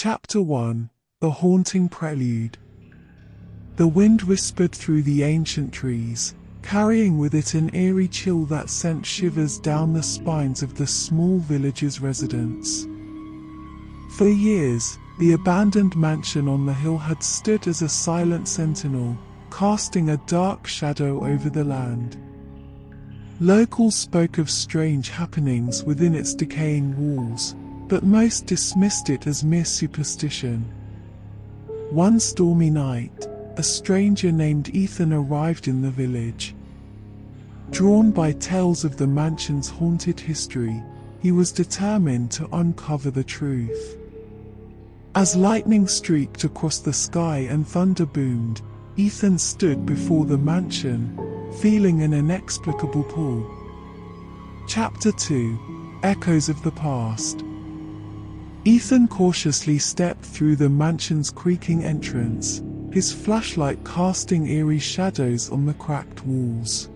Chapter 1: The Haunting Prelude. The wind whispered through the ancient trees, carrying with it an eerie chill that sent shivers down the spines of the small village's residents. For years, the abandoned mansion on the hill had stood as a silent sentinel, casting a dark shadow over the land. Locals spoke of strange happenings within its decaying walls, but most dismissed it as mere superstition. One stormy night, a stranger named Ethan arrived in the village. Drawn by tales of the mansion's haunted history, he was determined to uncover the truth. As lightning streaked across the sky and thunder boomed, Ethan stood before the mansion, feeling an inexplicable pull. Chapter 2: Echoes of the Past. Ethan cautiously stepped through the mansion's creaking entrance, his flashlight casting eerie shadows on the cracked walls.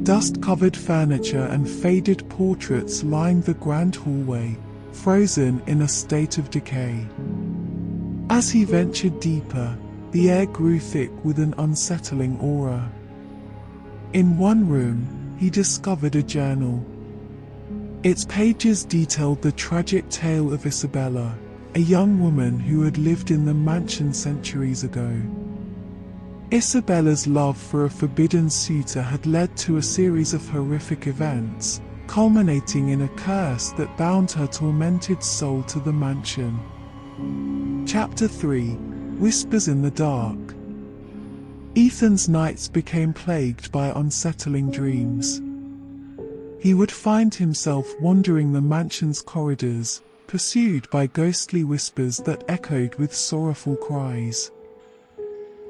Dust-covered furniture and faded portraits lined the grand hallway, frozen in a state of decay. As he ventured deeper, the air grew thick with an unsettling aura. In one room, he discovered a journal. Its pages detailed the tragic tale of Isabella, a young woman who had lived in the mansion centuries ago. Isabella's love for a forbidden suitor had led to a series of horrific events, culminating in a curse that bound her tormented soul to the mansion. Chapter 3: Whispers in the Dark. Ethan's nights became plagued by unsettling dreams. He would find himself wandering the mansion's corridors, pursued by ghostly whispers that echoed with sorrowful cries.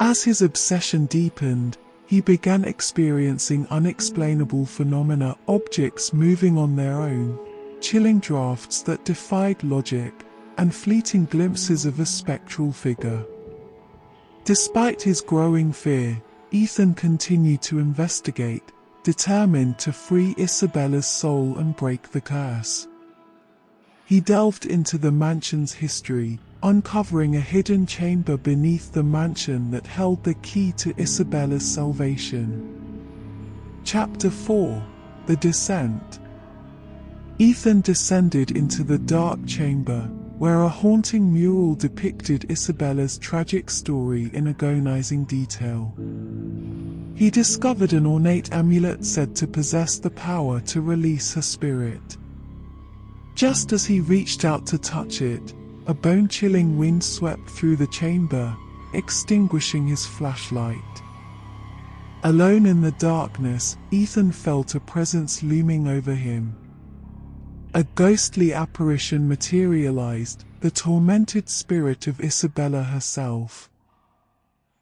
As his obsession deepened, he began experiencing unexplainable phenomena, objects moving on their own, chilling drafts that defied logic, and fleeting glimpses of a spectral figure. Despite his growing fear, Ethan continued to investigate, determined to free Isabella's soul and break the curse. He delved into the mansion's history, uncovering a hidden chamber beneath the mansion that held the key to Isabella's salvation. Chapter 4: The Descent. Ethan descended into the dark chamber, where a haunting mural depicted Isabella's tragic story in agonizing detail. He discovered an ornate amulet said to possess the power to release her spirit. Just as he reached out to touch it, a bone-chilling wind swept through the chamber, extinguishing his flashlight. Alone in the darkness, Ethan felt a presence looming over him. A ghostly apparition materialized, the tormented spirit of Isabella herself.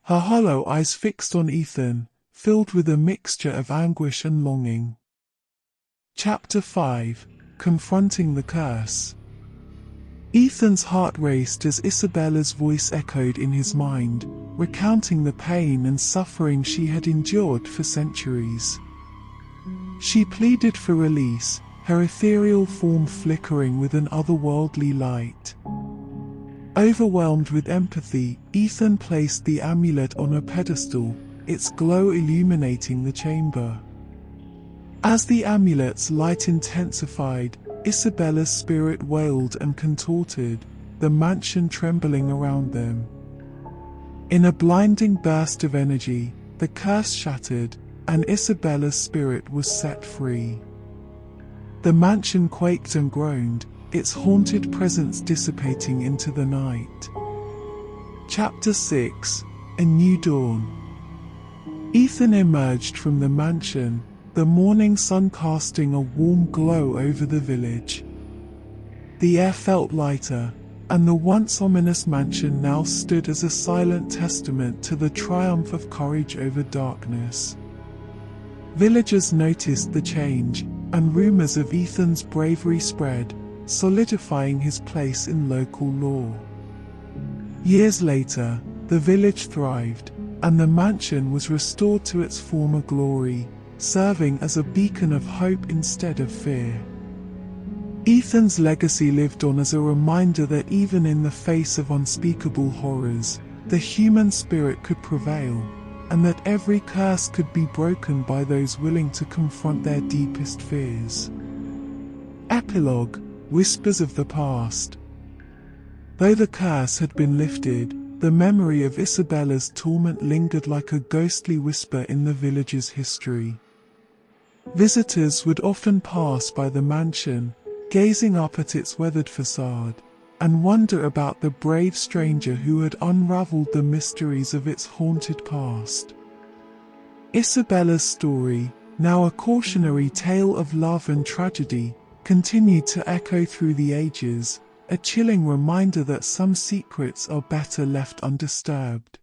Her hollow eyes fixed on Ethan, filled with a mixture of anguish and longing. Chapter 5: Confronting the Curse. Ethan's heart raced as Isabella's voice echoed in his mind, recounting the pain and suffering she had endured for centuries. She pleaded for release, her ethereal form flickering with an otherworldly light. Overwhelmed with empathy, Ethan placed the amulet on a pedestal, its glow illuminating the chamber. As the amulet's light intensified, Isabella's spirit wailed and contorted, the mansion trembling around them. In a blinding burst of energy, the curse shattered, and Isabella's spirit was set free. The mansion quaked and groaned, its haunted presence dissipating into the night. Chapter 6: A New Dawn. Ethan emerged from the mansion, the morning sun casting a warm glow over the village. The air felt lighter, and the once ominous mansion now stood as a silent testament to the triumph of courage over darkness. Villagers noticed the change, and rumors of Ethan's bravery spread, solidifying his place in local lore. Years later, the village thrived, and the mansion was restored to its former glory, serving as a beacon of hope instead of fear. Ethan's legacy lived on as a reminder that even in the face of unspeakable horrors, the human spirit could prevail, and that every curse could be broken by those willing to confront their deepest fears. Epilogue: Whispers of the Past. Though the curse had been lifted, the memory of Isabella's torment lingered like a ghostly whisper in the village's history. Visitors would often pass by the mansion, gazing up at its weathered facade, and wonder about the brave stranger who had unraveled the mysteries of its haunted past. Isabella's story, now a cautionary tale of love and tragedy, continued to echo through the ages, a chilling reminder that some secrets are better left undisturbed.